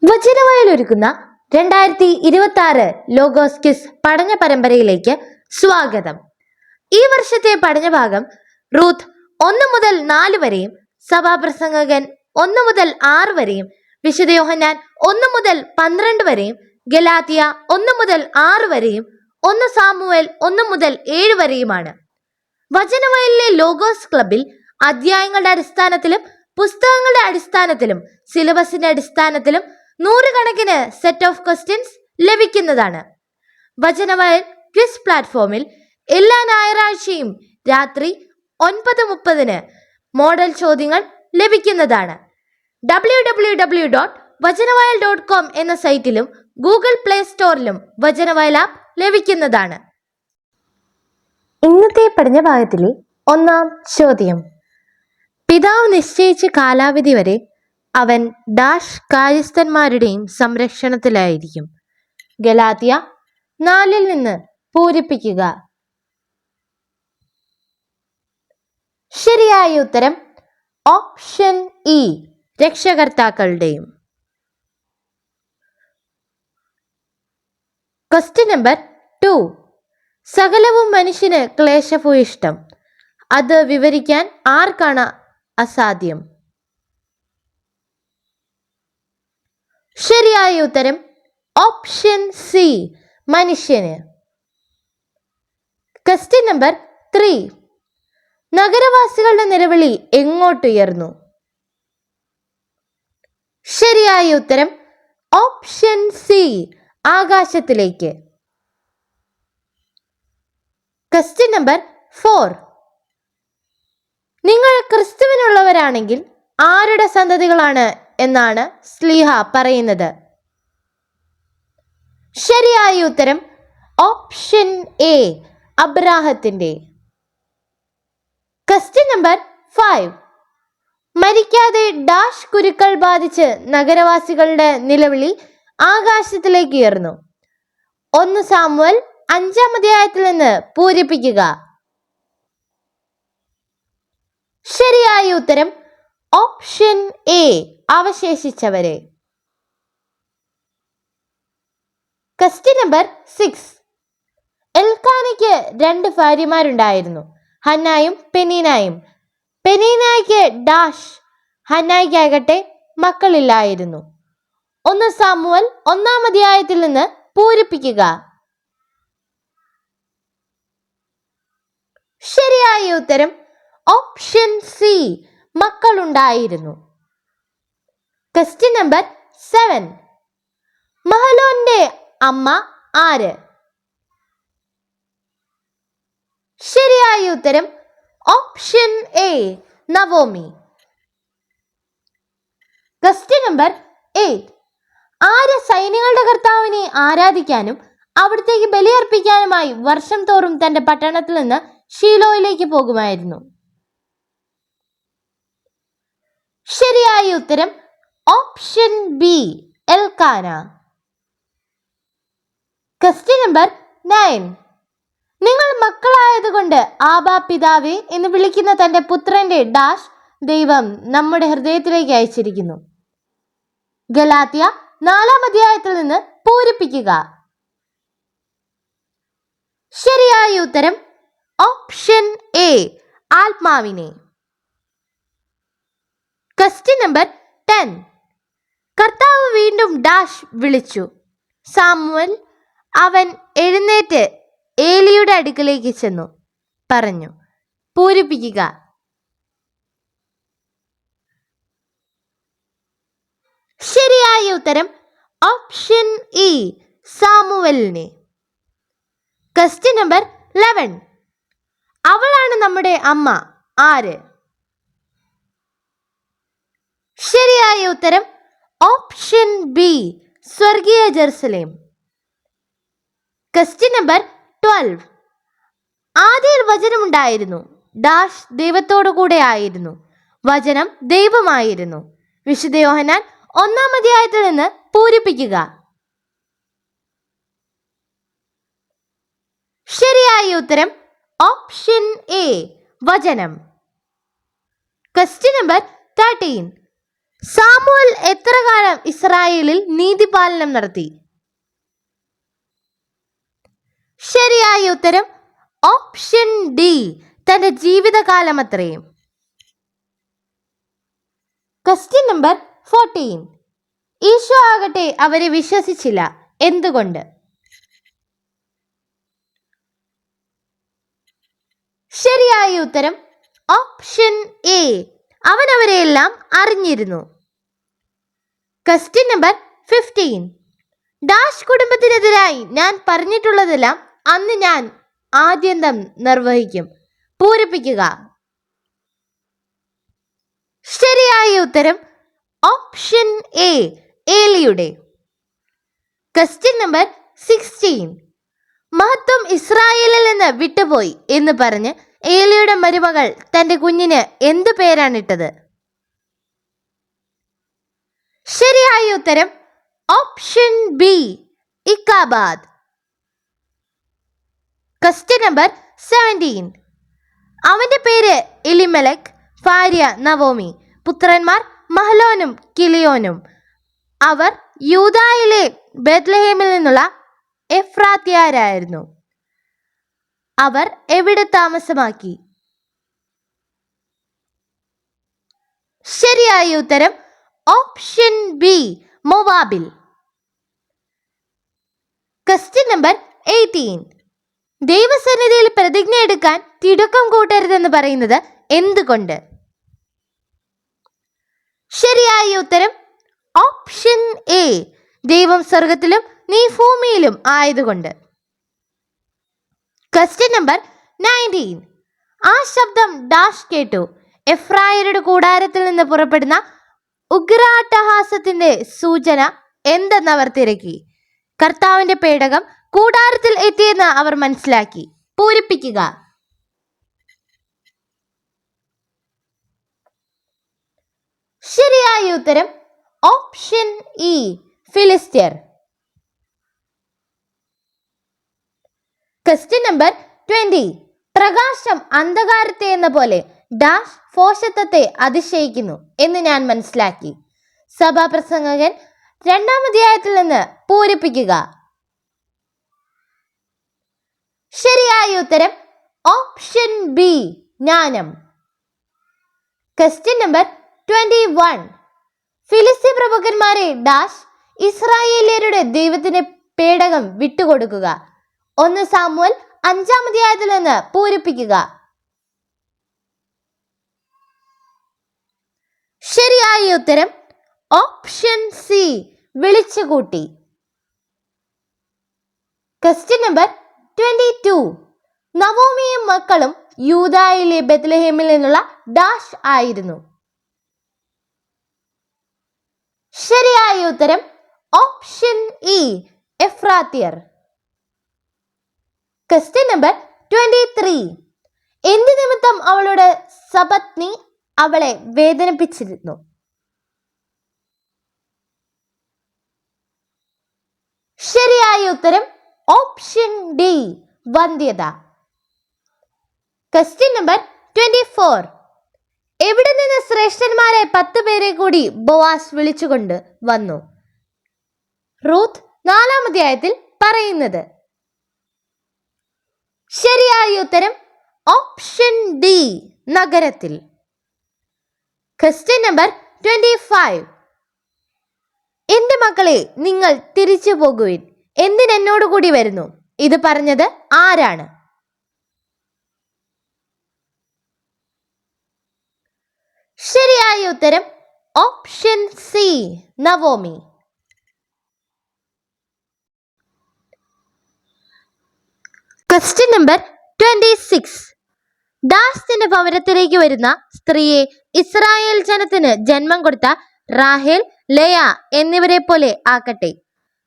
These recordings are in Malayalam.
വചനവയൽ ഒരുക്കുന്ന 2026 ലോഗോസ് ക്വിസ് പഠന പരമ്പരയിലേക്ക് സ്വാഗതം. ഈ വർഷത്തെ പഠനഭാഗം റൂത്ത് 1 മുതൽ 4 വരെയും സഭാപ്രസംഗകൻ 1 മുതൽ 6 വരെയും വിശുദ്ധ യോഹന്നാൻ 1 മുതൽ 12 വരെയും ഗലാത്യ 1 മുതൽ 6 വരെയും 1 സാമുവേൽ 1 മുതൽ 7 വരെയുമാണ്. വചനവയലിലെ ലോഗോസ് ക്ലബിൽ അധ്യായങ്ങളുടെ അടിസ്ഥാനത്തിലും പുസ്തകങ്ങളുടെ അടിസ്ഥാനത്തിലും സിലബസിന്റെ അടിസ്ഥാനത്തിലും നൂറുകണക്കിന് സെറ്റ് ഓഫ് ക്വസ്റ്റ്യൻസ് ലഭിക്കുന്നതാണ്. വചനവയൽ ക്വിസ് പ്ലാറ്റ്ഫോമിൽ എല്ലാ ഞായറാഴ്ചയും രാത്രി 9:30 മോഡൽ ചോദ്യങ്ങൾ ലഭിക്കുന്നതാണ്. www.vajanavayal.com എന്ന സൈറ്റിലും ഗൂഗിൾ പ്ലേ സ്റ്റോറിലും വചനവയൽ ആപ്പ് ലഭിക്കുന്നതാണ്. ഇന്നത്തെ പഠനഭാഗത്തിലെ 1-ാം ചോദ്യം: പിതാവ് നിശ്ചയിച്ച കാലാവധി വരെ അവൻ ഡാഷ് കാര്യസ്ഥന്മാരുടെയും സംരക്ഷണത്തിലായിരിക്കും. ഗലാത്യ 4 നിന്ന് പൂരിപ്പിക്കുക. ശരിയായ ഉത്തരം ഓപ്ഷൻ ഇ, രക്ഷകർത്താക്കളുടെയും. Question number 2. സകലവും മനുഷ്യന് ക്ലേശഭൂയിഷ്ടം. അത് വിവരിക്കാൻ ആർക്കാണ് അസാധ്യം? ശരിയായ ഉത്തരം ഓപ്ഷൻ സി, മനുഷ്യന്. Question number 3. നഗരവാസികളുടെ നിലവിളി എങ്ങോട്ടുയർന്നു? ശരിയായ ഉത്തരം ഓപ്ഷൻ സി, ആകാശത്തിലേക്ക്. Question number 4. നിങ്ങൾ ക്രിസ്തുവിനുള്ളവരാണെങ്കിൽ ആരുടെ സന്തതികളാണ് എന്നാണ് ശ്ലീഹ പറയുന്നത്? ശരിയായ ഉത്തരം ഓപ്ഷൻ എ, അബ്രാഹത്തിന്റെ. Question number 5. മരിക്കാതെ ഡാഷ് കുരുക്കൾ ബാധിച്ച് നഗരവാസികളുടെ നിലവിളി ആകാശത്തിലേക്ക് ഉയർന്നു. 1 സാമുവേൽ 5-ാം അധ്യായത്തിൽ നിന്ന് പൂരിപ്പിക്കുക. ശരിയായ ഉത്തരം ഓപ്ഷൻ എ, അവശേഷിച്ചവരെ. Question number 6. എൽക്കാനയ്ക്ക് 2 ഭാര്യമാരുണ്ടായിരുന്നു, ഹന്നായും പെനീനായും. പെനീനായ്ക്ക് ഡാഷ്, ഹന്നായ്ക്കാകട്ടെ മക്കളില്ലായിരുന്നു. 1 സാമുവേൽ 1-ാം അധ്യായത്തിൽ നിന്ന് പൂരിപ്പിക്കുക. ശരിയായ ഉത്തരം ഓപ്ഷൻ സി, മക്കളുണ്ടായിരുന്നു. Question number 7. മഹലോന്റെ അമ്മ ആര്? ശരിയായ ഉത്തരം option A, Naomi. Question number 8. ആര് സൈന്യങ്ങളുടെ കർത്താവിനെ ആരാധിക്കാനും അവിടത്തേക്ക് ബലിയർപ്പിക്കാനുമായി വർഷം തോറും തന്റെ പട്ടണത്തിൽ നിന്ന് ഷീലോയിലേക്ക് പോകുമായിരുന്നു? ശരിയായ ഉത്തരം option B, Elkanah. Question number 9. നിങ്ങൾ മക്കളായതുകൊണ്ട് ആബാ പിതാവേ എന്ന് വിളിക്കുന്ന തന്റെ പുത്രന്റെ ഡാഷ് ദൈവം നമ്മുടെ ഹൃദയത്തിലേക്ക് അയച്ചിരിക്കുന്നു. ഗലാത്യ 4-ാം അധ്യായത്തിൽ നിന്ന് പൂരിപ്പിക്കുക. ശരിയായ ഉത്തരം ഓപ്ഷൻ എ, ആത്മാവിനെ. Question number 10. കർത്താവ് വീണ്ടും ഡാഷ് വിളിച്ചു. സാമുവൽ അവൻ എഴുന്നേറ്റ് ഏലിയുടെ അടുക്കലേക്ക് ചെന്നു പറഞ്ഞു. പൂരിപ്പിക്കുക. ശരിയായ ഉത്തരം ഓപ്ഷൻ ഇ, സാമുവലിനെ. Question number 11. അവളാണ് നമ്മുടെ അമ്മ ആര്? ശരിയായ ഉത്തരം ഓപ്ഷൻ ബി, സ്വർഗീയ ജെറുസലേം. Question number 12. ആദിയിൽ വചനമുണ്ടായിരുന്നു, ഡാഷ് ദൈവത്തോടു കൂടെ ആയിരുന്നു, വചനം ദൈവമായിരുന്നു. വിശുദ്ധ യോഹന്നാൻ 1-ാം അധ്യായത്തിൽ നിന്ന് പൂരിപ്പിക്കുക. ശരിയായ ഉത്തരം ഓപ്ഷൻ എ, വചനം. Question number 13. സാമുവൽ എത്ര കാലം ഇസ്രായേലിൽ നീതിപാലനം നടത്തി? ശരിയായ ഉത്തരം ഓപ്ഷൻ ഡി, തന്റെ ജീവിതകാലം അത്രയും. Question number 14. ഈശോ ആകട്ടെ അവരെ വിശ്വസിച്ചില്ല, എന്തുകൊണ്ട്? ശരിയായ ഉത്തരം ഓപ്ഷൻ എ, അവൻ അവരെയെല്ലാം അറിഞ്ഞിരുന്നു. Question number 15. ഡാഷ് കുടുംബത്തിനെതിരായി ഞാൻ പറഞ്ഞിട്ടുള്ളതെല്ലാം അന്ന് ഞാൻ ആദ്യന്തം നിർവഹിക്കും, പൂരിപ്പിക്കുക. ശരിയായ ഉത്തരം ഓപ്ഷൻ എ, ഏലിയുടെ. Question number 16. മഹത്വം ഇസ്രായേലിൽ നിന്ന് വിട്ടുപോയി എന്ന് പറഞ്ഞ് ഏലിയുടെ മരുമകൾ തന്റെ കുഞ്ഞിന് എന്ത് പേരാണിട്ടത്? ശരിയായ ഉത്തരം option B, Ichabod. Question number 17. അവന്റെ പേര് എലിമലക്, ഭാര്യ നവോമി, പുത്രന്മാർ മഹ്ലോനും കിലിയോനും. അവർ യൂദായിലെ ബെത്ലഹേമിൽ നിന്നുള്ള എഫ്രാത്യരായിരുന്നു. അവർ എവിടെ താമസമാക്കി? ശരിയായ ഉത്തരം ഓപ്ഷൻ ബി, മൊവാബിൽ. Question number 18. ദൈവസന്നിധിയിൽ പ്രതിജ്ഞ എടുക്കാൻ തിടുക്കം കൂട്ടരുതെന്ന് പറയുന്നത് എന്തുകൊണ്ട്? ശരിയായ ഉത്തരം ഓപ്ഷൻ എ, ദൈവം സ്വർഗത്തിലും നീ ഭൂമിയിലും ആയതുകൊണ്ട്. Question number 19. ആ ശബ്ദം ഡാഷ് കേട്ടു. എഫ്രായരുടെ കൂടാരത്തിൽ നിന്ന് പുറപ്പെടുന്ന ഉഗ്രാട്ടഹാസത്തിന്റെ സൂചന എന്തെന്നവർ തിരക്കി. കർത്താവിന്റെ പേടകം കൂടാരത്തിൽ എത്തിയെന്ന് അവർ മനസ്സിലാക്കി, പൂരിപ്പിക്കുക. ശരിയായ ഉത്തരം ഓപ്ഷൻ ഇ, ഫിലിസ്ത്യർ. Question number 20. പ്രകാശം അന്ധകാരത്തെ എന്ന പോലെ ഡാഷ് ഭോഷത്വത്തെ അതിശയിക്കുന്നു എന്ന് ഞാൻ മനസ്സിലാക്കി. സഭാപ്രസംഗകൻ 2-ാം അധ്യായത്തിൽ നിന്ന് പൂരിപ്പിക്കുക. ശരിയായ ഉത്തരം ഓപ്ഷൻ ബി, ജ്ഞാനം. Question number 21. ഫിലിസ്ത്യ പ്രഭുക്കന്മാരെ ഡാഷ് ഇസ്രായേലിയരുടെ ദൈവത്തിന്റെ പേടകം വിട്ടുകൊടുക്കുക. 1 സാമുവൽ 5-ാം അധ്യായത്തിൽ നിന്ന് പൂരിപ്പിക്കുക. ശരിയായ ഉത്തരം ഓപ്ഷൻ സി, വിളിച്ചുകൂട്ടി. Question number 22. നവോമിയും മക്കളും യൂദായിലെ ബെത്ലഹേമിൽ നിന്നുള്ള ഡാഷ് ആയിരുന്നു. ശരിയായ ഉത്തരം ഓപ്ഷൻ ഇ, എഫ്രാത്യർ. Question number 23. എന്ത് നിമിത്തം അവളുടെ സപത്നി അവളെ വേദനിപ്പിച്ചിരുന്നു? ശരിയായ ഉത്തരം ഓപ്ഷൻ ഡി, വന്ധ്യത. Question number 24. എവിടെ നിന്ന് ശ്രേഷ്ഠന്മാരെ 10 പേരെ കൂടി ബോവാസ് വിളിച്ചുകൊണ്ട് വന്നു? റൂത്ത് 4-ാം അധ്യായത്തിൽ പറയുന്നത്. ശരിയായ ഉത്തരം ഓപ്ഷൻ ഡി, നഗരത്തിൽ. Question number 25. എന്റെ മക്കളെ, നിങ്ങൾ തിരിച്ചു പോകുവിൻ, എന്തിനെന്നോട് കൂടി വരുന്നു? ഇത് പറഞ്ഞത് ആരാണ്? ശരിയായ ഉത്തരം option C, Naomi. Question number 26. ദാസിന്റെ ഭവനത്തിലേക്ക് വരുന്ന സ്ത്രീയെ ഇസ്രായേൽ ജനത്തിന് ജന്മം കൊടുത്ത റാഹേൽ, ലയ എന്നിവരെ പോലെ ആക്കട്ടെ.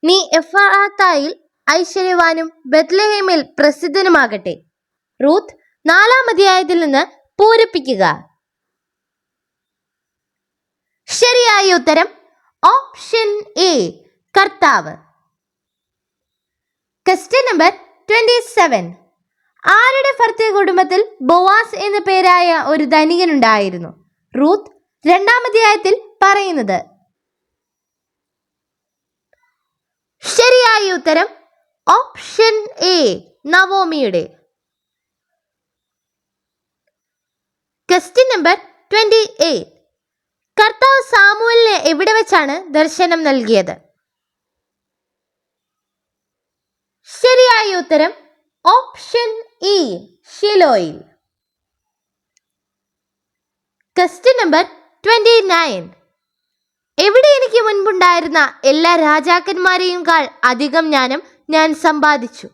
നീ എഫ്രാത്തായിൽ ഐശ്വര്യവാനും ബെത്ലഹേമിൽ പ്രസിദ്ധനുമാകട്ടെ. റൂത്ത് 4-ാം അധ്യായത്തിൽ നിന്ന് പൂരിപ്പിക്കുക. ശരിയായ ഉത്തരം ഓപ്ഷൻ എ, കർത്താവ്. Question number 27. ആരുടെ ഭർത്തൃ കുടുംബത്തിൽ ബോവാസ് എന്ന പേരായ ഒരു ധനികനുണ്ടായിരുന്നു? റൂത്ത് 2-ാം അധ്യായത്തിൽ പറയുന്നത്. ശരിയായ ഉത്തരം ഓപ്ഷൻ എ, നവോമിയുടെ. Question number 28. കർത്താവ് സാമുവേലിന് എവിടെ വെച്ചാണ് ദർശനം നൽകിയത്? ശരിയായ ഉത്തരം ഓപ്ഷൻ ഇ, ഷിലോയിൽ. Question number 29. എവിടെ എനിക്ക് മുൻപുണ്ടായിരുന്ന എല്ലാ രാജാക്കന്മാരെയും അധികം ജ്ഞാനം ഞാൻ സമ്പാദിച്ചു?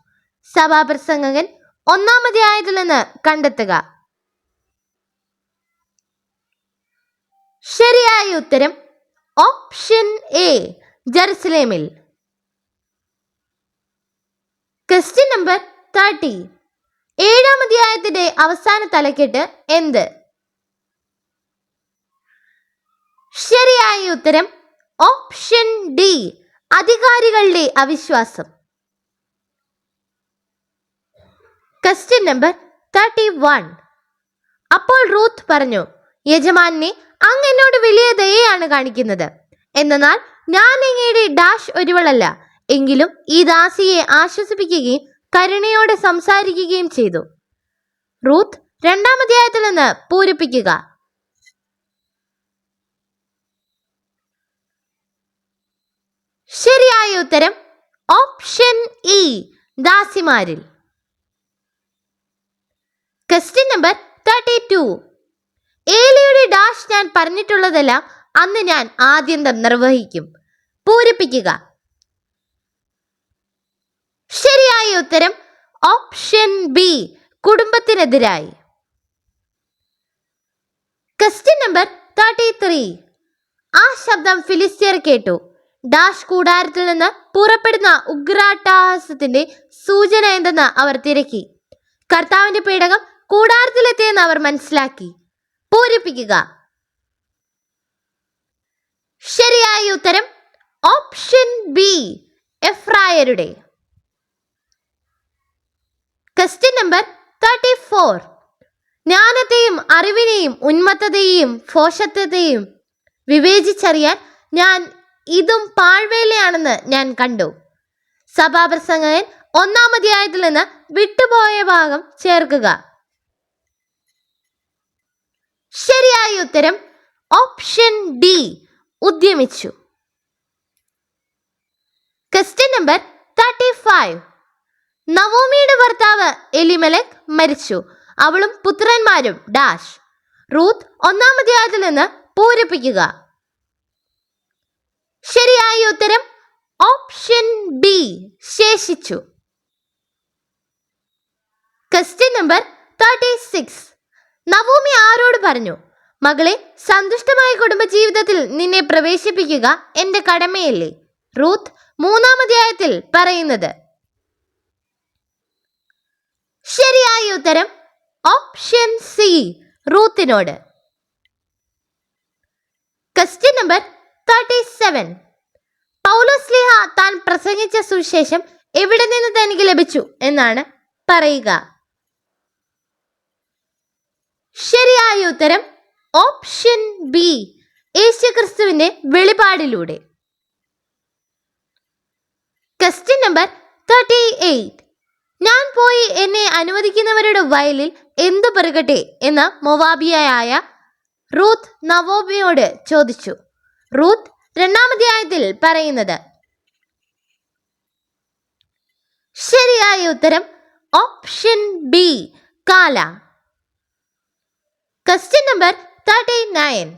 സഭാപ്രസംഗകൻ 1-ാം അധ്യായത്തിൽ നിന്ന് കണ്ടെത്തുക. ശരിയായ ഉത്തരം ഓപ്ഷൻ എ, ജെറുസലേമിൽ. Question number 30. 7-ാം അധ്യായത്തിന്റെ അവസാന തലക്കെട്ട് എന്ത്? ശരിയായ ഉത്തരം ഓപ്ഷൻ ഡി, അധികാരികളുടെ അവിശ്വാസം. Question number 31. അപ്പോൾ റൂത്ത് പറഞ്ഞു, യജമാനെ, അങ്ങ് എന്നോട് വലിയ ദയയാണ് കാണിക്കുന്നത്. എന്നാൽ ഞാൻ അങ്ങയുടെ ഡാഷ് ഒരുവളല്ല. എങ്കിലും ഈ ദാസിയെ ആശ്വസിപ്പിക്കുകയും കരുണയോടെ സംസാരിക്കുകയും ചെയ്തു. റൂത്ത് 2-ാം അധ്യായത്തിൽ നിന്ന് പൂരിപ്പിക്കുക. ശരിയായ ഉത്തരം ഓപ്ഷൻ ഇ, ദാസിമാരിൽ. Question number 32. ഏലിയുടെ ഡാഷ് ഞാൻ പറഞ്ഞിട്ടുള്ളതെല്ലാം അന്ന് ഞാൻ ആദ്യന്തം നിർവഹിക്കും. പൂരിപ്പിക്കുക. ശരിയായ ഉത്തരം ഓപ്ഷൻ ബി, കുടുംബത്തിനെതിരായി. Question number 33. ആ ശബ്ദം ഫിലിസ്ത്യർ കേട്ടു. ഡാഷ് കൂടാരത്തിൽ നിന്ന് പുറപ്പെടുന്ന ഉഗ്രാട്ടഹാസത്തിന്റെ സൂചന എന്തെന്ന് അവർ തിരക്കി. കർത്താവിന്റെ പേടകം കൂടാരത്തിലെത്തിയെന്ന് അവർ മനസ്സിലാക്കി. പൂരിപ്പിക്കുക. ശരിയായ ഉത്തരം ഓപ്ഷൻ ബി, എഫ്രായരുടെ. Question number 34. ജ്ഞാനത്തെയും അറിവിനെയും ഉന്മത്തതയെയും ഭോഷത്വത്തെയും വിവേചിച്ചറിയാൻ ഞാൻ ഇതും പാഴ്വേലയാണെന്ന് ഞാൻ കണ്ടു. സഭാപ്രസംഗകൻ 1-ാം അധ്യായത്തിൽ നിന്ന് വിട്ടുപോയ ഭാഗം ചേർക്കുക. ശരിയായ ഉത്തരം ഓപ്ഷൻ ഡി, ഉദ്യമിച്ചു. Question number 35. നവോമിയുടെ ഭർത്താവ് എലിമലെക് മരിച്ചു. അവളും പുത്രന്മാരും ഡാഷ്. റൂത്ത് 1-ാം അധ്യായത്തിൽ നിന്ന് പൂരിപ്പിക്കുക. ശരിയായ ഉത്തരം ഓപ്ഷൻ ബി, ശേഷിച്ചു. Question number 36. നവോമി ആരോട് പറഞ്ഞു? മകളെ, സന്തുഷ്ടമായ കുടുംബജീവിതത്തിൽ നിന്നെ പ്രവേശിപ്പിക്കുക എന്റെ കടമയല്ലേ? റൂത്ത് 3-ാം അധ്യായത്തിൽ പറയുന്നത്. ശരിയായ ഉത്തരം ഓപ്ഷൻ സി, റൂത്തിനോട്. Question number 37. പൗലോസ്ലീഹ താൻ പ്രസംഗിച്ച സുവിശേഷം എവിടെ നിന്ന് തനിക്ക് ലഭിച്ചു എന്നാണ് പറയുക. ശരിയായ ഉത്തരം ഓപ്ഷൻ ബി, യേശുക്രിസ്തുവിന്റെ വെളിപാടിലൂടെ. Question number 38. ഞാൻ പോയി എന്നെ അനുവദിക്കുന്നവരുടെ വയലിൽ എന്തു പെറുകട്ടെ എന്ന് മോവാബിയയായ റൂത്ത് നവോമിയോട് ചോദിച്ചു. റൂത്ത് 2-ാം അധ്യായത്തിൽ പറയുന്നത്. ശരിയായ ഉത്തരം ഓപ്ഷൻ ബി, കാല. Question number 39.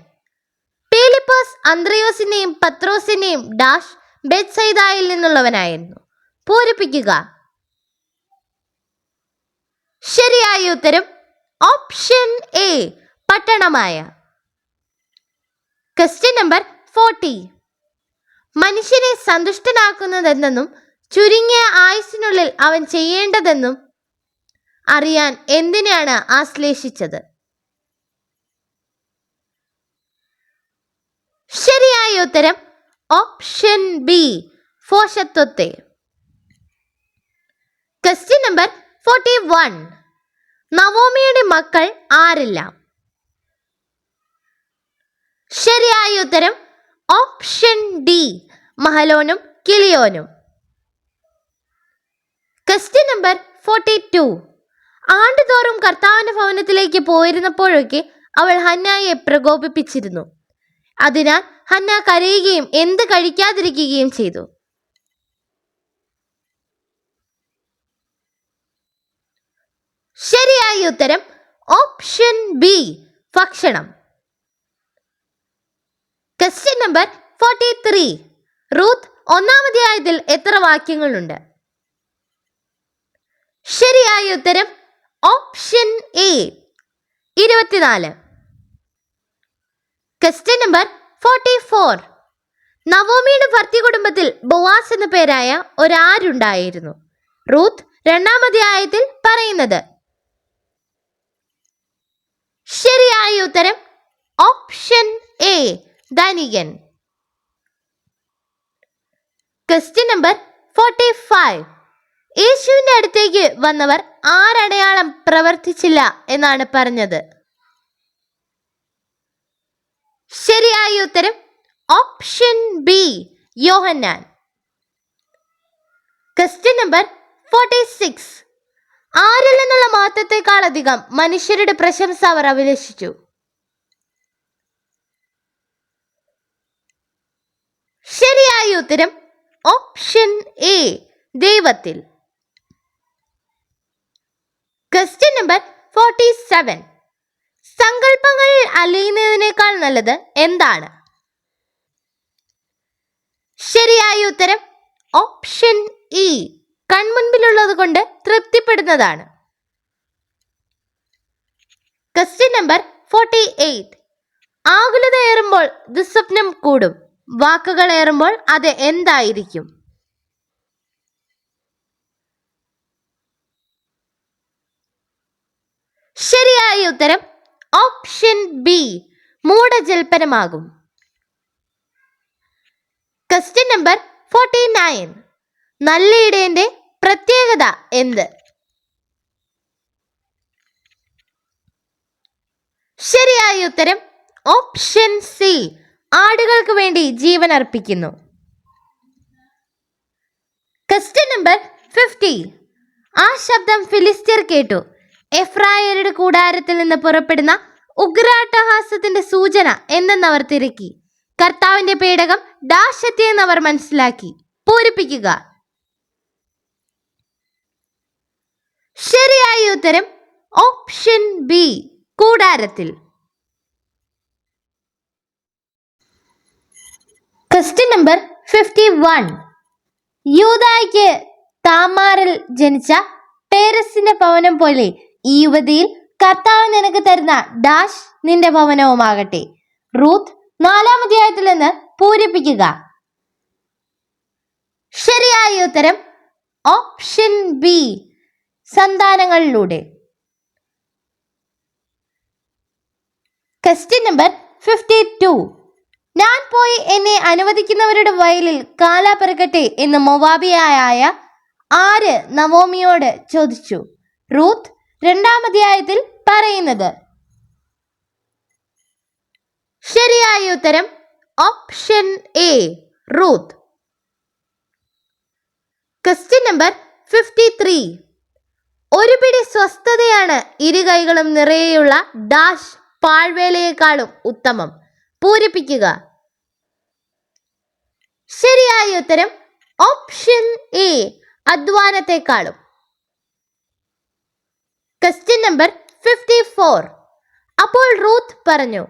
പീലിപ്പോസ് അന്ത്രയോസിന്റെയും പത്രോസിന്റെയും ഡാഷ് ബെത്സൈദായിൽ നിന്നുള്ളവനായിരുന്നു. പൂരിപ്പിക്കുക. ശരിയായ ഉത്തരം ഓപ്ഷൻ എ, പട്ടണമായ. Question number 40. മനുഷ്യനെ സന്തുഷ്ടനാക്കുന്നതെന്നും ചുരുങ്ങിയ ആയുസ്സിനുള്ളിൽ അവൻ ചെയ്യേണ്ടതെന്നും അറിയാൻ എന്തിനാണ് ആശ്ലേഷിച്ചത്? ശരിയായ ഉത്തരം ഓപ്ഷൻ ബി, ഭോഷത്വത്തെ. Question number 41. നവോമിയുടെ മക്കൾ ആരെല്ലാം? ശരിയായ ഉത്തരം ഓപ്ഷൻ ഡി, മഹലോനും കിളിയോനും. Question number 42. ആണ്ടുതോറും കർത്താവിന്റെ ഭവനത്തിലേക്ക് പോയിരുന്നപ്പോഴൊക്കെ അവൾ ഹന്നയെ പ്രകോപിപ്പിച്ചിരുന്നു. അതിനാൽ ഹന്ന കരയുകയും എന്ത് കഴിക്കാതിരിക്കുകയും ചെയ്തു. ശരിയായ ഉത്തരം ഓപ്ഷൻ ബി, ഭക്ഷണം. Question number 43. റൂത്ത് 1-ാം അധ്യായത്തിൽ എത്ര വാക്യങ്ങളുണ്ട്? ശരിയായ ഉത്തരം ഓപ്ഷൻ എ, 24. Question number 44. നവോമിയുടെ ഭർത്തൃ കുടുംബത്തിൽ ബോവാസ് എന്ന പേരായ ഒരാരുണ്ടായിരുന്നു. റൂത്ത് 2-ാം അധ്യായത്തിൽ പറയുന്നത്. ശരിയായ ഉത്തരം ഓപ്ഷൻ എ, ധനികൻ. Question number 45. യേശുവിന്റെ അടുത്തേക്ക് വന്നവർ ആരടയാളം പ്രവർത്തിച്ചില്ല എന്നാണ് പറഞ്ഞത്? ശരിയായ ഉത്തരം option B, Yohannan. Question number 46. ആരിൽ നിന്നുള്ള മഹത്വത്തെക്കാൾ അധികം മനുഷ്യരുടെ പ്രശംസ അവർ അഭിലഷിച്ചു? ശരിയായ ഉത്തരം ഓപ്ഷൻ എ, ദൈവത്തിൽ. Question number 47. സങ്കല്പങ്ങളിൽ അലിയുന്നതിനേക്കാൾ നല്ലത് എന്താണ്? ശരിയായ ഉത്തരം ഓപ്ഷൻ ഇ, കൺമുൻപിലുള്ളത് കൊണ്ട് തൃപ്തിപ്പെടുന്നതാണ്. Question number 48. ആകുലത ഏറുമ്പോൾ ദുസ്വപ്നം കൂടും, വാക്കുകൾ ഏറുമ്പോൾ അത് എന്തായിരിക്കും? ശരിയായ ഉത്തരം ഓപ്ഷൻ ബി, മൂഢജൽപ്പനമാകും. Question number 49. നല്ല ഇടയന്റെ പ്രത്യേകത എന്ത്? ശരിയായ ഉത്തരം ഓപ്ഷൻ സി, ആടുകൾക്ക് വേണ്ടി ജീവൻ അർപ്പിക്കുന്നു. Question number 50. ആ ശബ്ദം ഫിലിസ്ത്യർ കേട്ടു. എഫ്രായരുടെ കൂടാരത്തിൽ നിന്ന് പുറപ്പെടുന്ന ഉഗ്രാട്ടഹാസത്തിന്റെ സൂചന എന്തെന്നവർ തിരക്കി. കർത്താവിന്റെ പേടകം ഡാഷ് എത്തിയെന്നവർ മനസ്സിലാക്കി. പൂരിപ്പിക്കുക. ശരിയായ ഉത്തരം ഓപ്ഷൻ ബി, കൂടാരത്തിൽ. Question number 51. യൂദായ്ക്ക് താമാറിൽ ജനിച്ച പേരസിന്റെ ഭവനം പോലെ ഈ യുവതിയിൽ കർത്താവ് നിനക്ക് തരുന്ന ഡാഷ് നിന്റെ ഭവനവുമാകട്ടെ. റൂത്ത് 4-ാം അധ്യായത്തിൽ നിന്ന് പൂരിപ്പിക്കുക. ശരിയായ ഉത്തരം ഓപ്ഷൻ ബി, സന്താനങ്ങളിലൂടെ. Question number 52. ഞാൻ പോയി എന്നെ അനുവദിക്കുന്നവരുടെ വയലിൽ കാലാ പെറുക്കട്ടെ എന്ന് മൊവാബിയായ ആര് നവോമിയോട് ചോദിച്ചു? റൂത്ത് 2-ാം അധ്യായത്തിൽ പറയുന്നത്. ശരിയായ ഉത്തരം option A, Ruth. Question number 53. ഒരു പിടി സ്വസ്ഥതയാണ് ഇരു കൈകളും നിറയെയുള്ള ഡാഷ് പാഴ്വേലയെക്കാളും ഉത്തമം. പൂരിപ്പിക്കുക. ശരിയായ ഉത്തരം ഓപ്ഷൻ എ, അധ്വാനത്തെക്കാളും. Question number 54. അപ്പോൾ റൂത്ത് പറഞ്ഞു,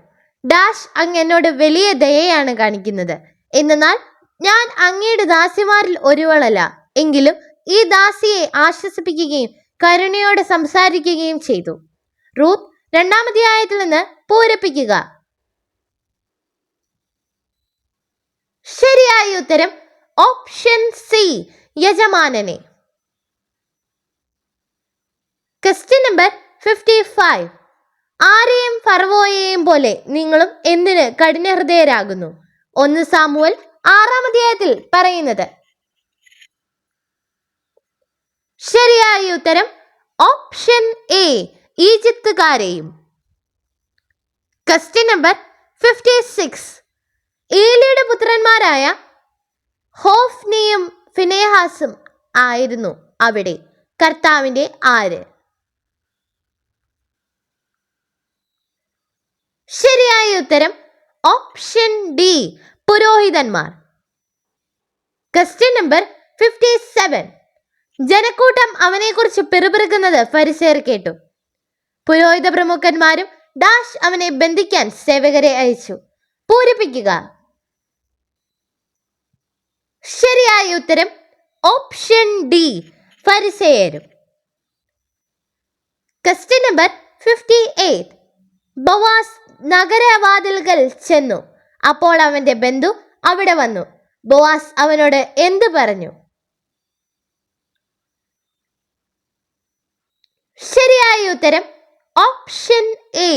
ഡാഷ് അങ്ങ് എന്നോട് വലിയ ദയയാണ് കാണിക്കുന്നത്. എന്നാൽ ഞാൻ അങ്ങയുടെ ദാസിമാരിൽ ഒരുവളല്ല. എങ്കിലും ഈ ദാസിയെ ആശ്വസിപ്പിക്കുകയും കരുണയോടെ സംസാരിക്കുകയും ചെയ്തു. റൂത്ത് 2-ാം അധ്യായത്തിൽ നിന്ന് പൂരിപ്പിക്കുക. ശരിയായ ഉത്തരം ഓപ്ഷൻ സി, യജമാനനെ. Question number 55. ആരെയും ഫറവോയെയും പോലെ നിങ്ങളും എന്തിന് കഠിനഹൃദയരാകുന്നു? 1 സാമുവൽ 6-ാം അധ്യായത്തിൽ പറയുന്നത്. ശരിയായ ഉത്തരം ഓപ്ഷൻ എ, ഈജിപ്തുകാരെയും. ക്വസ്റ്റ്യൻ നമ്പർ 56 ഏലിയുടെ പുത്രന്മാരായ ഹോഫ്നിയും ഫിനെഹാസും ആയിരുന്നു അവിടെ കർത്താവിന്റെ ആര്? ശരിയായ ഉത്തരം ഓപ്ഷൻ ഡി, പുരോഹിതന്മാർ. ക്വസ്റ്റ്യൻ നമ്പർ 57 ജനക്കൂട്ടം അവനെക്കുറിച്ച് പിറുപിറുക്കുന്നത് ഫരിസേയർ കേട്ടു. പുരോഹിത പ്രമുഖന്മാരും ഡാഷ് അവനെ ബന്ധിക്കാൻ സേവകരെ അയച്ചു. പൂരിപ്പിക്കുക. ശരിയായ ഉത്തരം ഓപ്ഷൻ ഡി, ഫരിസേയരും. ക്വസ്റ്റ്യൻ നമ്പർ 58 ബോവാസ് നഗരവാതിൽക്കൽ ചെന്നു. അപ്പോൾ അവന്റെ ബന്ധു അവിടെ വന്നു. ബോവാസ് അവനോട് എന്ത് പറഞ്ഞു? ശരിയായ ഉത്തരം ഓപ്ഷൻ എ,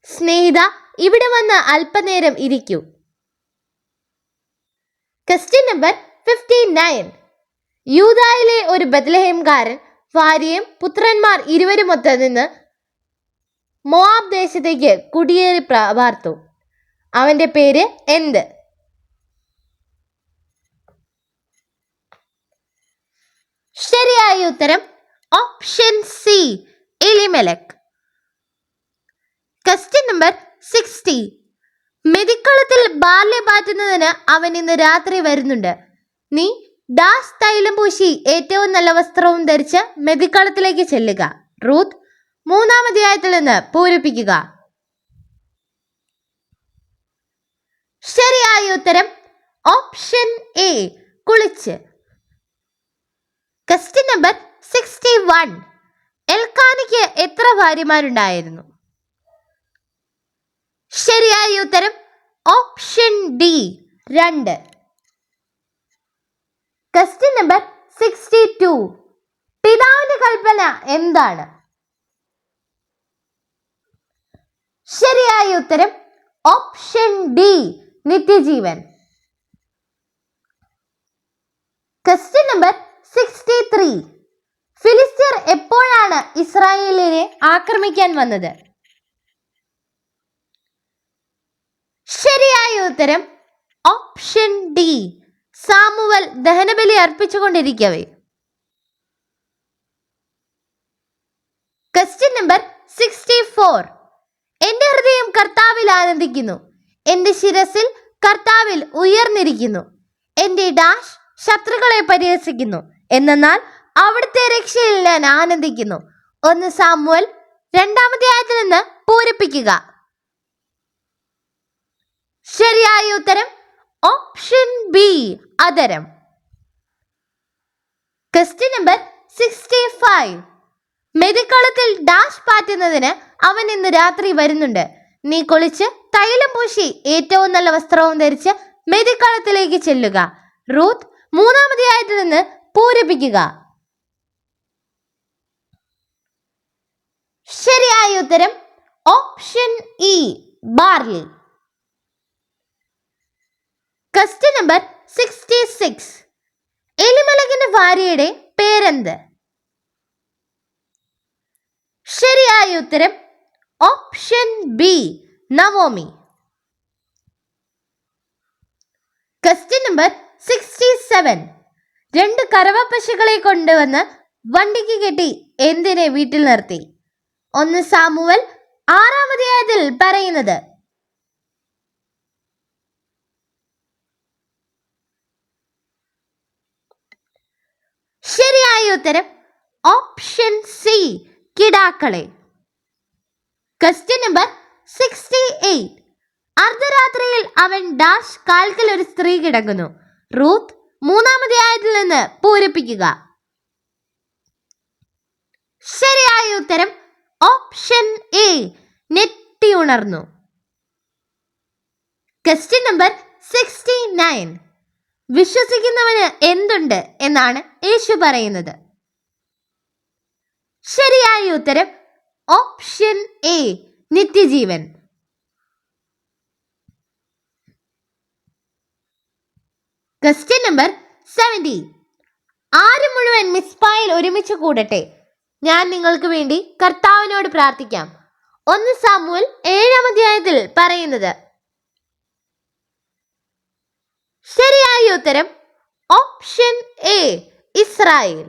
സ്നേഹിത, ഇവിടെ വന്ന് അല്പനേരം ഇരിക്കൂ. ക്വസ്റ്റ്യൻ നമ്പർ 59 യൂദായിലെ ഒരു ബത്ലഹേംകാരൻ ഭാര്യയും പുത്രന്മാർ ഇരുവരുമൊത്ത് നിന്ന് മോവാബ് ദേശത്തേക്ക് കുടിയേറി പാർത്തു. അവന്റെ പേര് എന്ത്? ശരിയായ ഉത്തരം option C, Elimelech. Question number 60 മെതിക്കളത്തിൽ ബാർലി പാറ്റുന്നതിന് അവൻ ഇന്ന് രാത്രി വരുന്നുണ്ട്. നീ ഡാസ് തൈലം പൂശി ഏറ്റവും നല്ല വസ്ത്രവും ധരിച്ച് മെതിക്കളത്തിലേക്ക് ചെല്ലുക. റൂത്ത് 3-ാം അധ്യായത്തിൽ നിന്ന് പൂരിപ്പിക്കുക. ശരിയായ ഉത്തരം ഓപ്ഷൻ എ, കുളിച്ച്. ക്വസ്റ്റ്യൻ നമ്പർ 61 എൽക്കാനയ്ക്ക് എത്ര ഭാര്യമാരുണ്ടായിരുന്നു? ശരിയായ ഉത്തരം ഓപ്ഷൻ ഡി, 2. ക്വസ്റ്റ്യൻ നമ്പർ 62 പിതാവിന്റെ കൽപ്പന എന്താണ്? ശരിയായ ഉത്തരം ഓപ്ഷൻ ഡി, നിത്യജീവൻ. ക്വസ്റ്റ്യൻ നമ്പർ 63 ഫിലിസ്ത്യർ എപ്പോഴാണ് ഇസ്രായേലിനെ ആക്രമിക്കാൻ വന്നത്? ശരിയായ ഉത്തരം ഓപ്ഷൻ ഡി, സാമുവൽ ദഹനബലി അർപ്പിച്ചുകൊണ്ടിരിക്കവേ. ക്വസ്റ്റ്യൻ നമ്പർ 64 എന്റെ ഹൃദയം കർത്താവിൽ ആനന്ദിക്കുന്നു, എന്റെ ശിരസിൽ കർത്താവിൽ ഉയർന്നിരിക്കുന്നു. എന്റെ ഡാഷ് ശത്രുക്കളെ പരിഹസിക്കുന്നു, എന്നാൽ അവിടുത്തെ രക്ഷയിൽ ഞാൻ ആനന്ദിക്കുന്നു. 1 സാമുവൽ 2-ാം അധ്യായത്തിൽ നിന്ന് പൂരിപ്പിക്കുക. ശരിയായ ഉത്തരം ഓപ്ഷൻ ബി, അധരം. ക്വസ്റ്റ്യൻ നമ്പർ 65 മെതിക്കളത്തിൽ ഡാഷ് പാറ്റുന്നതിന് അവൻ ഇന്ന് രാത്രി വരുന്നുണ്ട്. നീ കുളിച്ച് തൈലം പൂശി ഏറ്റവും നല്ല വസ്ത്രവും ധരിച്ച് മെതിക്കളത്തിലേക്ക് ചെല്ലുക. റൂത്ത് 3-ാം അധ്യായത്തിൽ നിന്ന് പൂരിപ്പിക്കുക. ശരിയായ ഉത്തരം option E, barley. Question number 66 എലിമലകിന്റെ ഭാര്യയുടെ പേരെന്ത്? ശരിയായ ഉത്തരം option B, Naomi. Question number 67 2 കറവ പശുക്കളെ കൊണ്ടുവന്ന് വണ്ടിക്ക് കെട്ടി എന്തിനെ വീട്ടിൽ നിർത്തി? 1 സാമുവൽ 6-ാം അധ്യായത്തിൽ പറയുന്നത്. ശരിയായ ഉത്തരം ഓപ്ഷൻ സി, കിടാക്കളെ. ക്വസ്റ്റ്യൻ നമ്പർ 68 അർദ്ധരാത്രിയിൽ അവൻ ഡാഷ് കാൽക്കൽ ഒരു സ്ത്രീ കിടക്കുന്നു. റൂത്ത് 3-ാം അധ്യായത്തിൽ നിന്ന് പൂരിപ്പിക്കുക. ശരിയായ ഉത്തരം ഓപ്ഷൻ എ, നെറ്റി ഉണർന്നു. ക്വസ്റ്റ്യൻ നമ്പർ 69 വിശ്വസിക്കുന്നവന് എന്തുണ്ട് എന്നാണ് യേശു പറയുന്നത്? ശരിയായ ഉത്തരം ഓപ്ഷൻ എ, നിത്യജീവൻ. ക്വസ്റ്റ്യൻ നമ്പർ 70 ആരും മുഴുവൻ മിസ്പായിൽ ഒരുമിച്ച് കൂടട്ടെ, ഞാൻ നിങ്ങൾക്ക് വേണ്ടി കർത്താവിനോട് പ്രാർത്ഥിക്കാം. 1 സാമുവൽ 7-ാം അധ്യായത്തിൽ പറയുന്നത്. ശരിയായ ഉത്തരം option A Israel.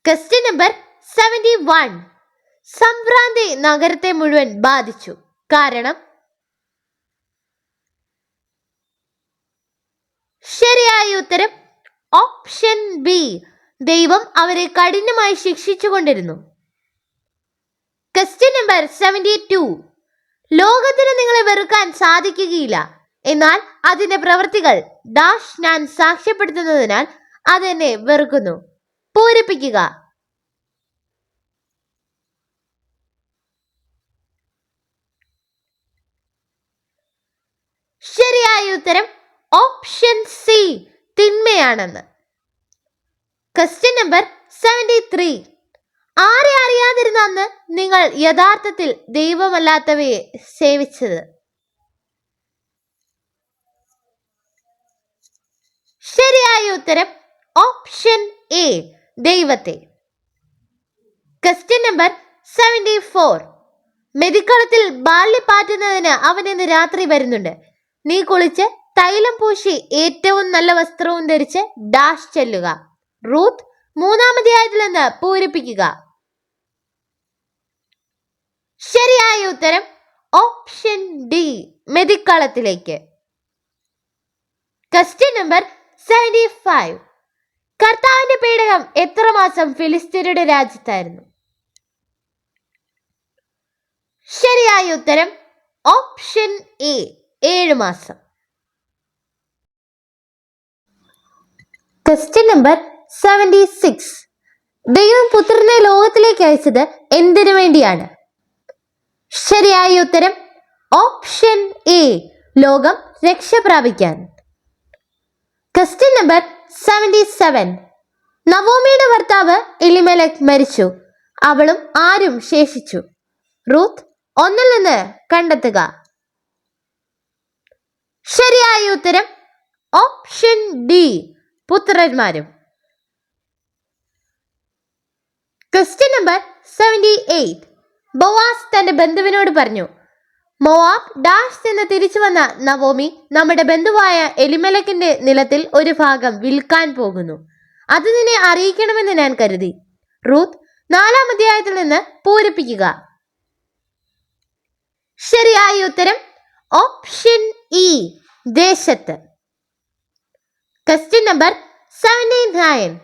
Question number 71. സംഭ്രാന്തി നഗരത്തെ മുഴുവൻ ബാധിച്ചു. കാരണം? ശരിയായ ഉത്തരം ഓപ്ഷൻ ബി ദൈവം അവരെ കഠിനമായി ശിക്ഷിച്ചുകൊണ്ടിരുന്നു. Question number 72. ലോകത്തിന് നിങ്ങളെ വെറുക്കാൻ സാധിക്കുകയില്ല, എന്നാൽ അതിന്റെ പ്രവൃത്തികൾ ഡാഷ് ഞാൻ സാക്ഷ്യപ്പെടുത്തുന്നതിനാൽ അതെന്നെ വെറുക്കുന്നു. പൂരിപ്പിക്കുക. ശരിയായ ഉത്തരം ഓപ്ഷൻ സി തിന്മയാണെന്ന്. Question number 73. ആരെ അറിയാതിരുന്ന അന്ന് നിങ്ങൾ യഥാർത്ഥത്തിൽ ദൈവമല്ലാത്തവയെ സേവിച്ചത്? ശരിയായ ഉത്തരം ഓപ്ഷൻ എ ദൈവത്തെ. Question number 74. മെതിക്കളത്തിൽ ബാല്യ പാറ്റുന്നതിന് അവൻ ഇന്ന് രാത്രി വരുന്നുണ്ട്. നീ കുളിച്ച് തൈലം പൂശി ഏറ്റവും നല്ല വസ്ത്രവും ധരിച്ച് ഡാഷ് ചെല്ലുക. റൂത്ത് 3-ാം അധ്യായത്തിൽ നിന്ന് പൂരിപ്പിക്കുക. ശരിയായ ഉത്തരം ഓപ്ഷൻ ഡി മെതിക്കളത്തിലേക്ക്. Question number 75. കർത്താവിന്റെ പേടകം എത്ര മാസം ഫിലിസ്തീനയുടെ രാജ്യത്തായിരുന്നു? ശരിയായ ഉത്തരം ഓപ്ഷൻ എ 7 മാസം. Question number 76. ദൈവം പുത്രനെ ലോകത്തിലേക്ക് അയച്ചത് എന്തിനു വേണ്ടിയാണ്? ശരിയായ ഉത്തരം ഓപ്ഷൻ എ ലോകം രക്ഷ പ്രാപിക്കാൻ. Question number 77. നവോമിയുടെ ഭർത്താവ് എലിമേലെക്ക് മരിച്ചു, അവളും ആരും ശേഷിച്ചു. റൂത്ത് 1-ൽ നിന്ന് കണ്ടെത്തുക. ശരിയായ ഉത്തരം ഓപ്ഷൻ ഡി പുത്രന്മാരും. Question number 78. ബോവാസ് തന്റെ ബന്ധുവിനോട് പറഞ്ഞു, മോവാബ് ഡാഷ് നിന്ന് തിരിച്ചു വന്ന നവോമി നമ്മുടെ ബന്ധുവായ എലിമേലെക്കിന്റെ നിലത്തിൽ ഒരു ഭാഗം വിൽക്കാൻ പോകുന്നു. അത് നിന്നെ അറിയിക്കണമെന്ന് ഞാൻ കരുതി. റൂത്ത് 4-ാം അധ്യായത്തിൽ നിന്ന് പൂരിപ്പിക്കുക. ശരിയായ ഉത്തരം ഓപ്ഷൻ ഇ ദേശത്ത്. Question number 79.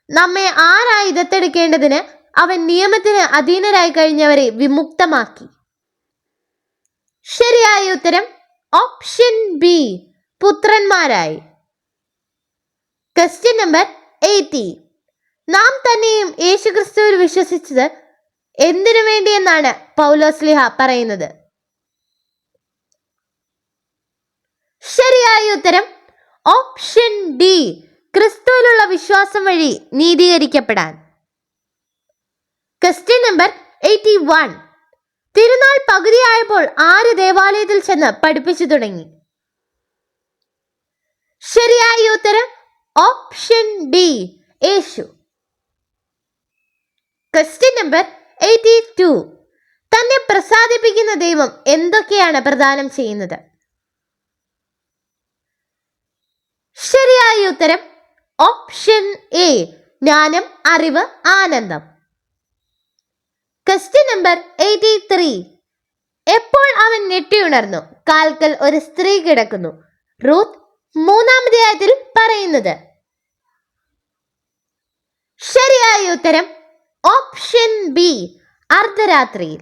നമ്മെ ആരായി ദത്തെടുക്കേണ്ടതിന് അവൻ നിയമത്തിന് അധീനരായി കഴിഞ്ഞവരെ വിമുക്തമാക്കി. ശരിയായ ഉത്തരം ഓപ്ഷൻ ബി പുത്രന്മാരായി. Question number 80. നാം തന്നെയും യേശുക്രിസ്തുവിൽ വിശ്വസിച്ചത് എന്തിനു വേണ്ടിയെന്നാണ് പൗലോസ്ലിഹ പറയുന്നത്? ശരിയായ ഉത്തരം ഓപ്ഷൻ ഡി ക്രിസ്തുവിലുള്ള വിശ്വാസം വഴി നീതീകരിക്കപ്പെടാൻ. Question number 81. തിരുനാൾ പകുതിയായപ്പോൾ ആര് ദേവാലയത്തിൽ ചെന്ന് പഠിപ്പിച്ചു തുടങ്ങി? ശരിയായ ഉത്തരം ഓപ്ഷൻ ഡി യേശു. Question number 82. തന്നെ പ്രസാദിപ്പിക്കുന്ന ദൈവം എന്തൊക്കെയാണ് പ്രദാനം ചെയ്യുന്നത്? ശരിയായ ഉത്തരം ഓപ്ഷൻ എ ജ്ഞാനം, അറിവ്, ആനന്ദം. Question number 83. എപ്പോൾ അവൻ ഞെട്ടിയുണർന്നു, കാൽക്കൽ ഒരു സ്ത്രീ കിടക്കുന്നു. റൂത്ത് 3-ാം അധ്യായത്തിൽ പറയുന്നത്. ശരിയായ ഉത്തരം ഓപ്ഷൻ ബി അർദ്ധരാത്രിയിൽ.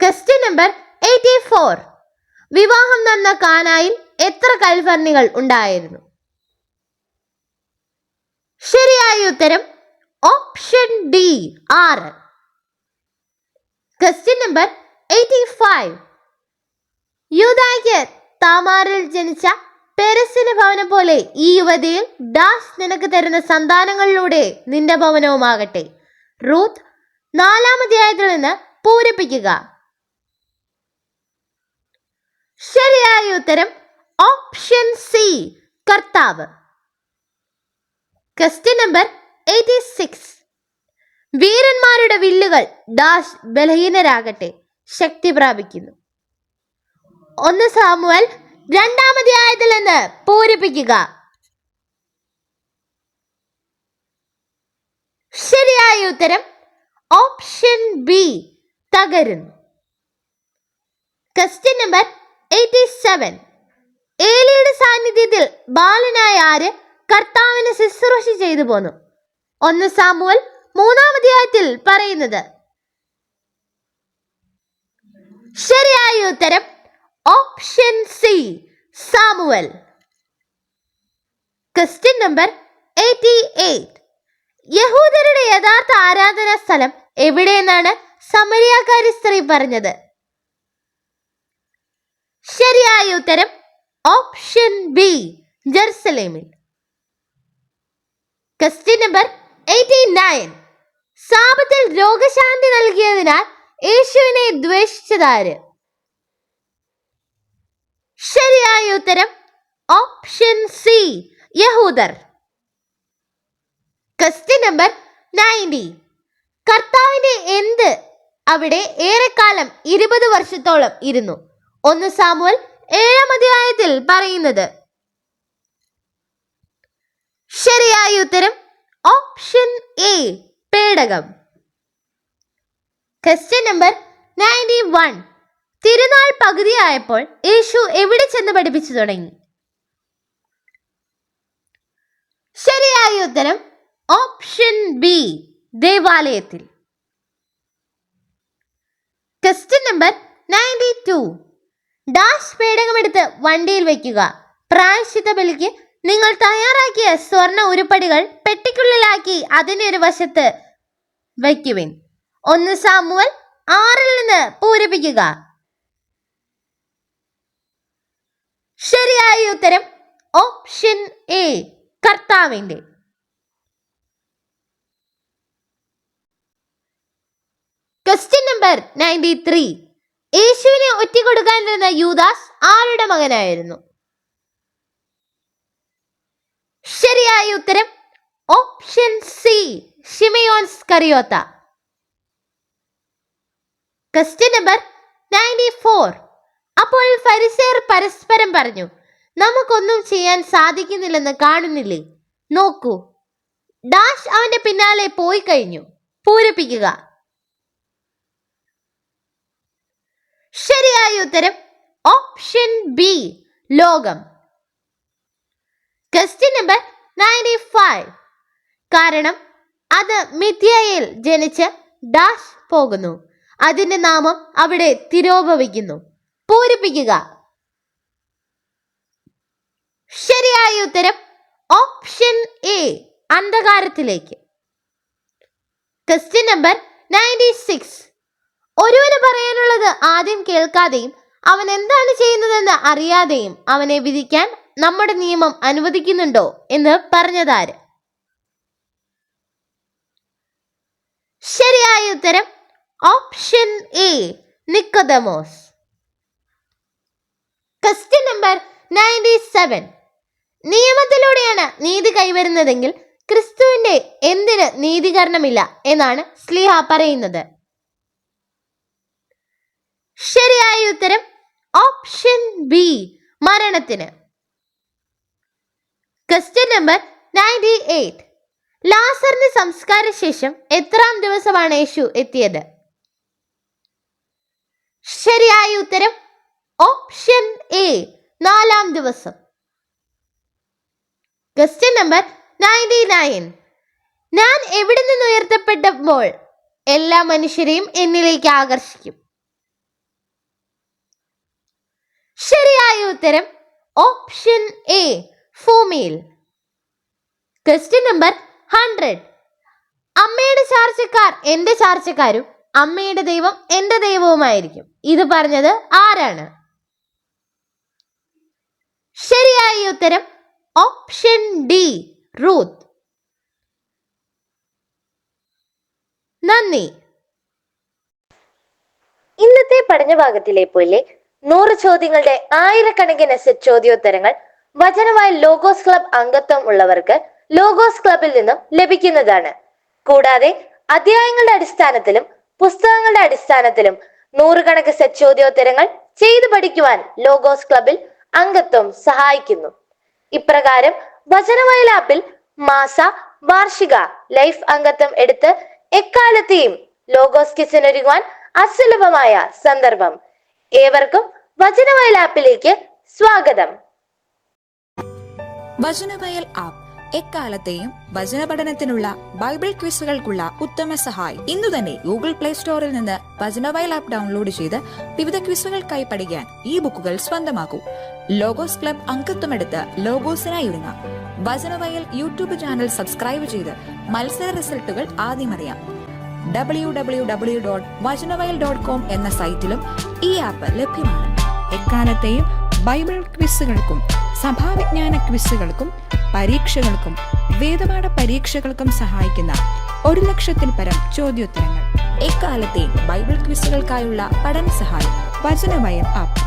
Question number 84. വിവാഹം നടന്ന കാനായിൽ എത്ര കൽഭരണികൾ ഉണ്ടായിരുന്നു? ശരിയായ ഉത്തരം ഓപ്ഷൻ ഡി 6. Question number 85. യൂദായ്ക്ക് താമാറിൽ ജനിച്ച പെരസിന്റെ ഭവനം പോലെ ഈ യുവതിയിൽ ഡാഷ് നിനക്ക് തരുന്ന സന്താനങ്ങളിലൂടെ നിന്റെ ഭവനവുമാകട്ടെ. റൂത്ത് 4-ാം അധ്യായത്തിൽ നിന്ന് പൂരിപ്പിക്കുക. ശരിയായ ഉത്തരം ഓപ്ഷൻ സി കർത്താവ്. Question number 86. വീരന്മാരുടെ വില്ലുകൾ ഡാഷ് ബലഹീനരാകട്ടെ ശക്തി പ്രാപിക്കുന്നു. 1 സാമുവേൽ 2-ാം അധ്യായത്തിൽ നിന്ന് പൂരിപ്പിക്കുക. ശരിയായ ഉത്തരം ഓപ്ഷൻ ബി, തകരുന്നു. Question number 87. ഏലിയുടെ സാന്നിധ്യത്തിൽ ബാലനായ ആര് കർത്താവിന് ശുശ്രൂഷ ചെയ്തു പോന്നു? 1 സാമുവേൽ 3-ാം അധ്യായത്തിൽ പറയുന്നത്. ശരിയായ ഉത്തരം option C, Samuel. Question number 88. യഹൂദരുടെ യഥാർത്ഥ ആരാധനാ സ്ഥലം എവിടെയെന്നാണ് സമരിയാക്കാരി സ്ത്രീ പറഞ്ഞത്? ശരിയായ ഉത്തരം ഓപ്ഷൻ ബി, ജെറുസലേമിൽ. Question number 89. സാപത്തിൽ രോഗശാന്തി നൽകിയതിനാൽ യേശുവിനെ ദ്വേഷിച്ചതാര്? ശരിയായ ഉത്തരം ഓപ്ഷൻ സി, യഹൂദർ. Question number 90. കർത്താവിന്റെ എന്ത് അവിടെ ഏറെക്കാലം 20 വർഷത്തോളം ഇരുന്നു? 1 സാമുവേൽ 7-ാം അധ്യായത്തിൽ പറയുന്നത്. ശരിയായ ഉത്തരം ഓപ്ഷൻ എ, പേടകം. Question number 91. തിരുനാൾ പകുതിയായപ്പോൾ യേശു എവിടെ ചെന്ന് പഠിപ്പിച്ചു തുടങ്ങി? ശരിയായ ഉത്തരം ഓപ്ഷൻ ബി, ദേവാലയത്തിൽ. Question number 92. ഡാഷ് പേടകമെടുത്ത് വണ്ടിയിൽ വയ്ക്കുക. പ്രായശ്ചിത്ത ബലിക്ക് നിങ്ങൾ തയ്യാറാക്കിയ സ്വർണ്ണ ഉരുപ്പടികൾ പെട്ടിക്കുള്ളിലാക്കി അതിന്റെ ഒരു വശത്ത് വയ്ക്കുവിൻ. 1 സാമുവേൽ 6-ൽ നിന്ന് പൂരിപ്പിക്കുക. ശരിയായ ഉത്തരം ഓപ്ഷൻ എ, കർത്താവിന്റെ. Question number 93. യേശുവിനെ ഒറ്റിക്കൊടുക്കാനിരുന്ന യൂദാസ് ആരുടെ മകനായിരുന്നു? ശരിയായ ഉത്തരം ഓപ്ഷൻ സി, ശിമയോൻ സ്കറിയോത്ത. Question number 94. അപ്പോൾ ഫരിസേയർ പരസ്പരം പറഞ്ഞു, നമുക്കൊന്നും ചെയ്യാൻ സാധിക്കുന്നില്ലെന്ന് കാണുന്നില്ലേ? നോക്കൂ, ഡാഷ് അവന്റെ പിന്നാലെ പോയി കഴിഞ്ഞു. പൂരിപ്പിക്കുക. ശരിയായ ഉത്തരം ഓപ്ഷൻ ബി, ലോകം. Question number 95. കാരണം അത് മിഥ്യയിൽ ജനിച്ച് ഡാഷ് പോകുന്നു, അതിന്റെ നാമം അവിടെ തിരോഭവിക്കുന്നു. പൂരിപ്പിക്കുക. ശരിയായ ഉത്തരം ഓപ്ഷൻ എ, അന്ധകാരത്തിലേക്ക്. Question number 96. ഒരുവന് പറയാനുള്ളത് ആദ്യം കേൾക്കാതെയും അവൻ എന്താണ് ചെയ്യുന്നതെന്ന് അറിയാതെയും അവനെ വിധിക്കാൻ നമ്മുടെ നിയമം അനുവദിക്കുന്നുണ്ടോ എന്ന് പറഞ്ഞതാര്? ശരിയായ ഉത്തരം option A, Nicodemus. Question number 97. നിയമത്തിലൂടെയാണ് നീതി കൈവരുന്നതെങ്കിൽ ക്രിസ്തുവിന്റെ എന്തിന് നീതീകരണമില്ല എന്നാണ് ശ്ലീഹ പറയുന്നത്? ശരിയായ ഉത്തരം ഓപ്ഷൻ ബി, മരണത്തിന്. Question number 98. ലാസറിന്റെ സംസ്കാര ശേഷം എത്രാം ദിവസമാണ് യേശു എത്തിയത്? ശരിയായ ഉത്തരം ഓപ്ഷൻ എ, 4-ാം ദിവസം. Question number 99. ഞാൻ എവിടെ നിന്ന് ഉയർത്തപ്പെട്ടപ്പോൾ എല്ലാ മനുഷ്യരെയും എന്നിലേക്ക് ആകർഷിക്കും. ശരിയായ ഉത്തരം ഓപ്ഷൻ എ, ഭൂമിയിൽ. Question number 100. അമ്മയുടെ ചാർച്ചക്കാർ എന്റെ ചാർച്ചക്കാരും അമ്മയുടെ ദൈവം എന്റെ ദൈവവുമായിരിക്കും. ഇത് പറഞ്ഞത് ആരാണ്? ശരിയായ ഉത്തരം ഓപ്ഷൻ ഡി, റൂത്ത്. നന്ദി. ഇന്നത്തെ പഠനഭാഗത്തിലെ പോലെ 100 ചോദ്യങ്ങളുടെ ആയിരക്കണക്കിന് സെറ്റ് ചോദ്യോത്തരങ്ങൾ വചനവായ ലോഗോസ് ക്ലബ് അംഗത്വം ഉള്ളവർക്ക് ലോഗോസ് ക്ലബിൽ നിന്നും ലഭിക്കുന്നതാണ്. കൂടാതെ അധ്യായങ്ങളുടെ അടിസ്ഥാനത്തിലും പുസ്തകങ്ങളുടെ അടിസ്ഥാനത്തിലും നൂറുകണക്ക് സെറ്റ് ചോദ്യോത്തരങ്ങൾ ചെയ്തു പഠിക്കുവാൻ ലോഗോസ് ക്ലബിൽ അംഗത്വം സഹായിക്കുന്നു. ഇപ്രകാരം വചനവയൽ ആപ്പിൽ മാസ വാർഷിക ലൈഫ് അംഗത്വം എടുത്ത് എക്കാലത്തെയും ലോഗോസ് കിച്ചനൊരുങ്ങുവാൻ അസുലഭമായ സന്ദർഭം. ഏവർക്കും വചനവയൽ ആപ്പിലേക്ക് സ്വാഗതം. വചനവയൽ ആപ്പ് എക്കാലത്തെയും വചന പഠനത്തിനുള്ള ബൈബിൾ ക്വിസുകൾക്കുള്ള ഉത്തമ സഹായി. ഇന്നു തന്നെ ഗൂഗിൾ പ്ലേ സ്റ്റോറിൽ നിന്ന് വചനവയൽ ആപ്പ് ഡൗൺലോഡ് ചെയ്ത് വിവിധ ക്വിസുകൾക്കായി പഠിക്കാൻ ഈ ബുക്കുകൾ സ്വന്തമാക്കൂ. ലോഗോസ് ക്ലബ് അംഗത്വമെടുത്ത് ലോഗോസിനായി ഒരുങ്ങാം. വചനവയൽ യൂട്യൂബ് ചാനൽ സബ്സ്ക്രൈബ് ചെയ്ത് മത്സര റിസൾട്ടുകൾ ആദ്യം അറിയാം. www.vajanavayal.com എന്ന സൈറ്റിലും ഈ ആപ്പ് ലഭ്യമാണ്. എക്കാലത്തെയും ബൈബിൾ ക്വിസുകൾക്കും സഭാവിജ്ഞാന ക്വിസുകൾക്കും പരീക്ഷകൾക്കും വേദപാഠ പരീക്ഷകൾക്കും സഹായിക്കുന്ന 1,00,000-ൽ പരം ചോദ്യോത്തരങ്ങൾ. എക്കാലത്തെയും ബൈബിൾ ക്വിസുകൾക്കായുള്ള പഠന സഹായം വചനവയൽ ആപ്പ്.